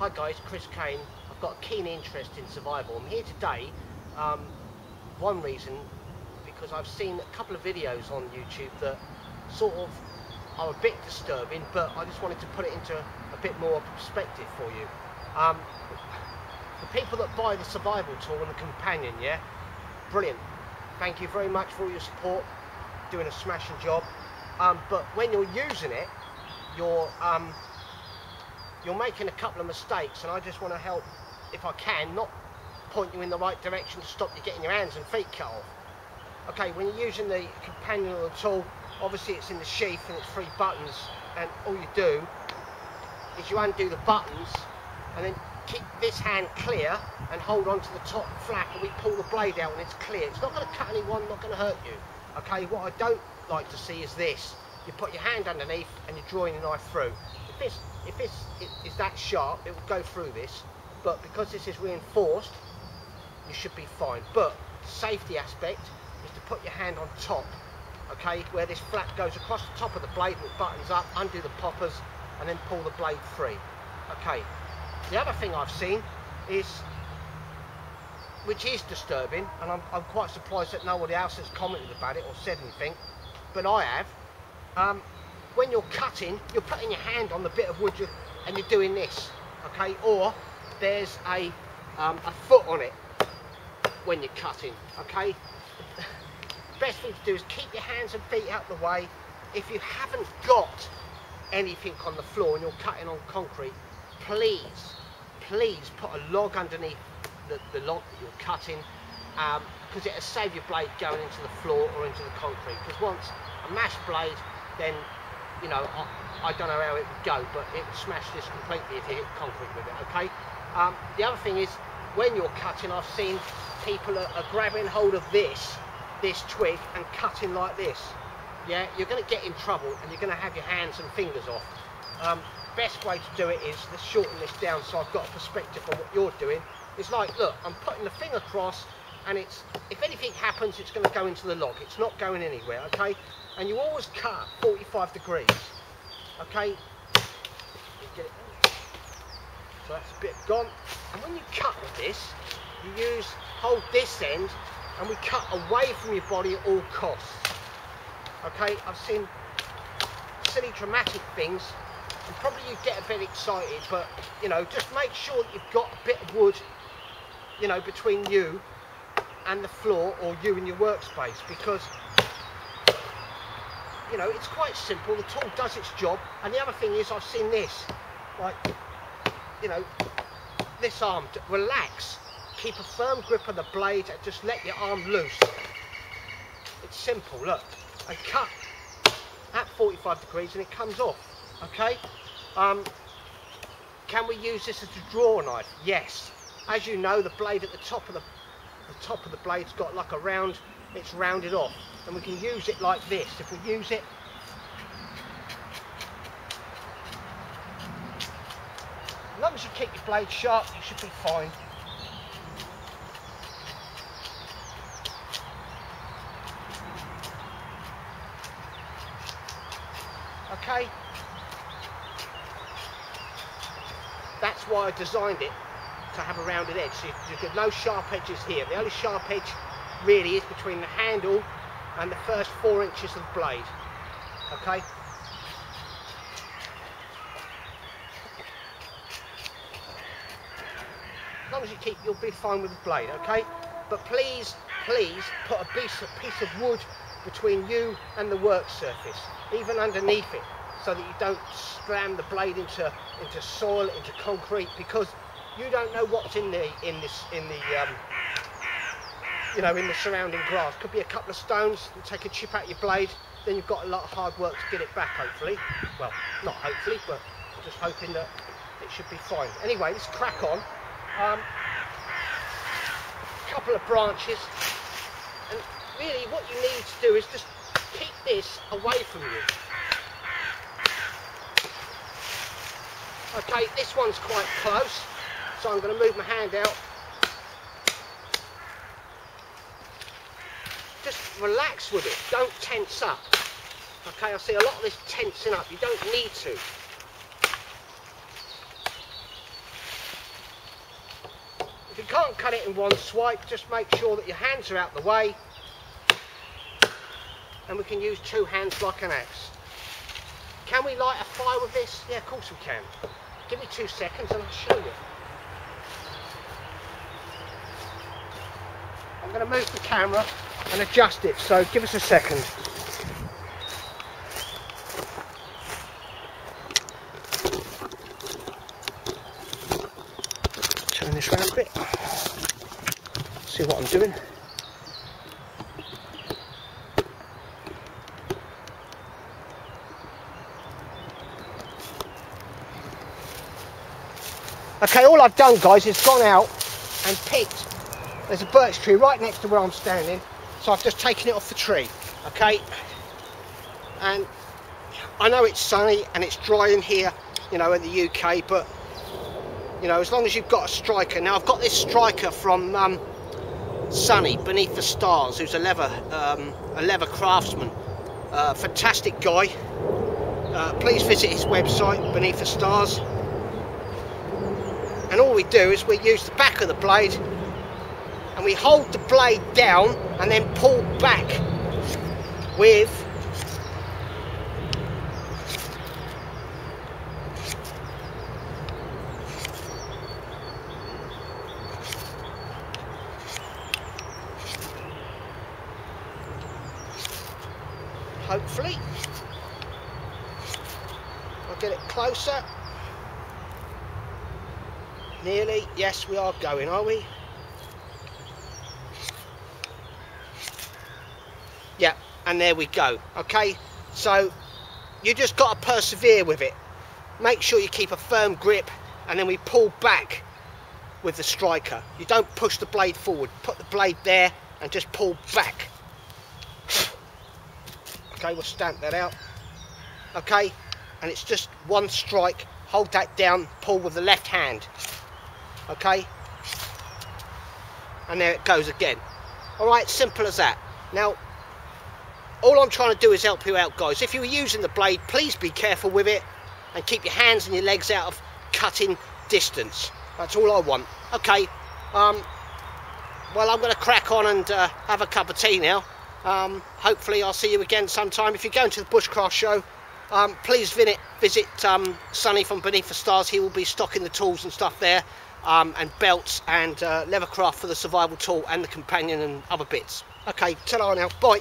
Hi guys, Chris Kane. I've got a keen interest in survival. I'm here today, one reason, because I've seen a couple of videos on YouTube that sort of are a bit disturbing, but I just wanted to put it into a bit more perspective for you. The people that buy the survival tool and the companion, yeah, brilliant. Thank you very much for all your support, doing a smashing job. But when you're using it, you're making a couple of mistakes, and I just want to help, if I can, not point you in the right direction to stop you getting your hands and feet cut off. Okay, when you're using the companion or the tool, obviously it's in the sheath and it's 3 buttons, and all you do is you undo the buttons and then keep this hand clear and hold on to the top flap, and we pull the blade out and it's clear. It's not going to cut anyone, not going to hurt you. Okay, what I don't like to see is this. You put your hand underneath and you're drawing your knife through. If this is that sharp, it will go through this, but because this is reinforced, you should be fine. But safety aspect is to put your hand on top, okay, where this flap goes across the top of the blade and it buttons up, undo the poppers, and then pull the blade free. Okay, the other thing I've seen is, which is disturbing, and I'm quite surprised that nobody else has commented about it or said anything, but I have. When you're cutting, you're putting your hand on the bit of wood and you're doing this, okay? Or there's a foot on it when you're cutting, okay? The best thing to do is keep your hands and feet out of the way. If you haven't got anything on the floor and you're cutting on concrete, please put a log underneath the log that you're cutting, because it'll save your blade going into the floor or into the concrete. Because once a mashed blade, then, you know, I don't know how it would go, but it would smash this completely if you hit concrete with it, okay? The other thing is, when you're cutting, I've seen people are grabbing hold of this twig and cutting like this. Yeah, you're going to get in trouble and you're going to have your hands and fingers off. Best way to do it is, let's shorten this down so I've got a perspective on what you're doing. It's like, look, I'm putting the finger across, and it's, if anything happens, it's going to go into the log. It's not going anywhere, okay? And you always cut 45 degrees, okay? Get it. So that's a bit gone. And when you cut with this, you hold this end, and we cut away from your body at all costs. Okay, I've seen silly dramatic things, and probably you get a bit excited, but, you know, just make sure that you've got a bit of wood, you know, between you and the floor, or you and your workspace, because, you know, it's quite simple. The tool does its job. And the other thing is, I've seen this, like, you know, this arm, relax, keep a firm grip of the blade and just let your arm loose. It's simple, look, and cut at 45 degrees and it comes off, okay? Can we use this as a draw knife? Yes. As you know, the blade at the top of the blade's got like a round, it's rounded off, and we can use it like this. If we use it, as long as you keep your blade sharp, you should be fine. Okay, that's why I designed it to have a rounded edge. So you've got no sharp edges here. The only sharp edge really is between the handle and the first 4 inches of the blade. Okay. As long as you keep, you'll be fine with the blade. Okay. But please put a piece of wood between you and the work surface, even underneath it, so that you don't slam the blade into soil, into concrete, because you don't know what's in the you know, in the surrounding grass. Could be a couple of stones, and take a chip out your blade, then you've got a lot of hard work to get it back, hopefully. Well, not hopefully, but just hoping that it should be fine. Anyway, let's crack on. A couple of branches, and really what you need to do is just keep this away from you. Okay, this one's quite close, so I'm going to move my hand out. Just relax with it, don't tense up. Okay, I see a lot of this tensing up, you don't need to. can't cut it in one swipe, just make sure that your hands are out the way, and we can use two hands like an axe. Can we light a fire with this? Yeah, of course we can. Give me 2 seconds and I'll show you. I'm going to move the camera and adjust it, so give us a second. Turn this round a bit. See what I'm doing. Okay, all I've done, guys, is gone out and picked, there's a birch tree right next to where I'm standing, so I've just taken it off the tree, okay? And I know it's sunny and it's dry in here, you know, in the UK, but, you know, as long as you've got a striker. Now, I've got this striker from Sonny, Beneath the Stars, who's a leather craftsman. Fantastic guy. Please visit his website, Beneath the Stars. And all we do is we use the back of the blade and we hold the blade down and then pull back with hopefully I'll get it closer. Nearly, yes, we are going, are we? Yeah, and there we go. Okay, so you just got to persevere with it. Make sure you keep a firm grip, and then we pull back with the striker. You don't push the blade forward. Put the blade there and just pull back. Okay, we'll stamp that out. Okay, and it's just one strike. Hold that down, pull with the left hand. Okay, and there it goes again. All right, simple as that. Now, all I'm trying to do is help you out, guys. If you're using the blade, please be careful with it and keep your hands and your legs out of cutting distance. That's all I want. Okay, well, I'm going to crack on and have a cup of tea now. Hopefully I'll see you again sometime. If you're going to the Bushcraft show, please visit Sonny from Beneath the Stars. He will be stocking the tools and stuff there. And belts and leathercraft for the survival tool and the companion and other bits. Okay, ta-ra now, bye.